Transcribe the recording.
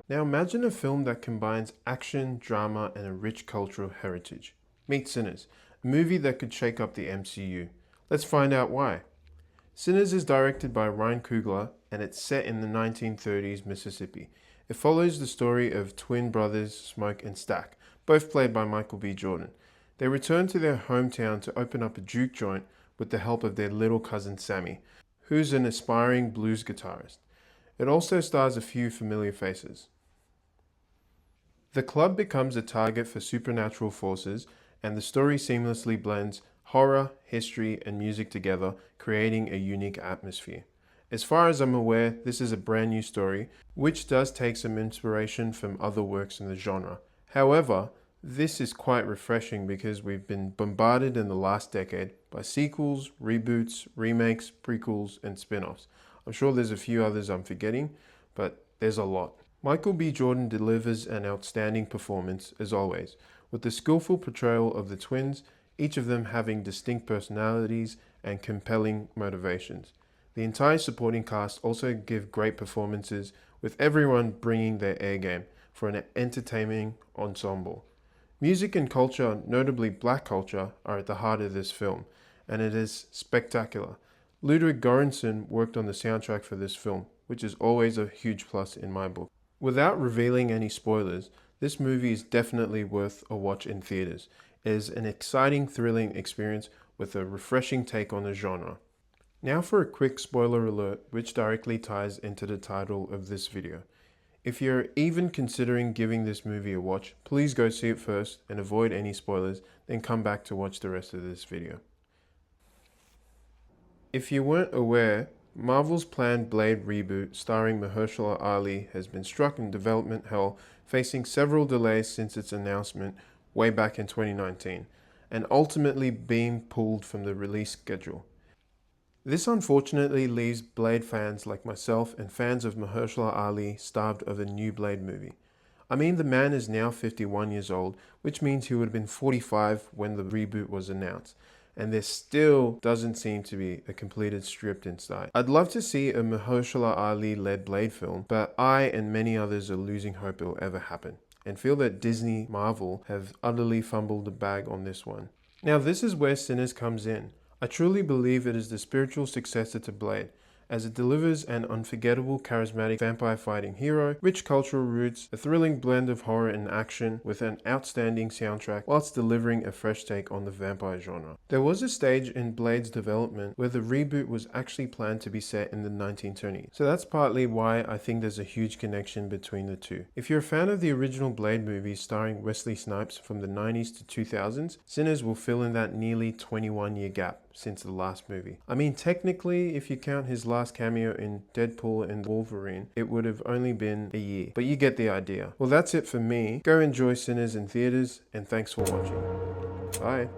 Now imagine a film that combines action, drama, and a rich cultural heritage. Meet Sinners, a movie that could shake up the MCU. Let's find out why. Sinners is directed by Ryan Coogler and it's set in the 1930s Mississippi. It follows the story of twin brothers Smoke and Stack, both played by Michael B. Jordan. They return to their hometown to open up a juke joint with the help of their little cousin Sammy, who's an aspiring blues guitarist. It also stars a few familiar faces. The club becomes a target for supernatural forces, and the story seamlessly blends horror, history, and music together, creating a unique atmosphere. As far as I'm aware, this is a brand new story, which does take some inspiration from other works in the genre. However, this is quite refreshing because we've been bombarded in the last decade by sequels, reboots, remakes, prequels, and spin-offs. I'm sure there's a few others I'm forgetting, but there's a lot. Michael B. Jordan delivers an outstanding performance, as always, with the skillful portrayal of the twins, each of them having distinct personalities and compelling motivations. The entire supporting cast also give great performances, with everyone bringing their A game for an entertaining ensemble. Music and culture, notably black culture, are at the heart of this film, and it is spectacular. Ludwig Göransson worked on the soundtrack for this film, which is always a huge plus in my book. Without revealing any spoilers, this movie is definitely worth a watch in theaters. It is an exciting, thrilling experience with a refreshing take on the genre. Now for a quick spoiler alert, which directly ties into the title of this video. If you're even considering giving this movie a watch, please go see it first and avoid any spoilers, then come back to watch the rest of this video. If you weren't aware, Marvel's planned Blade reboot starring Mahershala Ali has been struck in development hell, facing several delays since its announcement way back in 2019, and ultimately being pulled from the release schedule. This unfortunately leaves Blade fans like myself and fans of Mahershala Ali starved of a new Blade movie. I mean, the man is now 51 years old, which means he would have been 45 when the reboot was announced, and there still doesn't seem to be a completed script in sight. I'd love to see a Mahershala Ali-led Blade film, but I and many others are losing hope it will ever happen, and feel that Disney Marvel have utterly fumbled the bag on this one. Now this is where Sinners comes in. I truly believe it is the spiritual successor to Blade, as it delivers an unforgettable, charismatic vampire fighting hero, rich cultural roots, a thrilling blend of horror and action with an outstanding soundtrack, whilst delivering a fresh take on the vampire genre. There was a stage in Blade's development where the reboot was actually planned to be set in the 1920s, so that's partly why I think there's a huge connection between the two. If you're a fan of the original Blade movies starring Wesley Snipes from the 90s to 2000s, Sinners will fill in that nearly 21-year gap since the last movie. I mean, technically, if you count his last cameo in Deadpool and Wolverine, it would have only been a year, but you get the idea. Well, that's it for me. Go enjoy Sinners in theaters, and thanks for watching. Bye.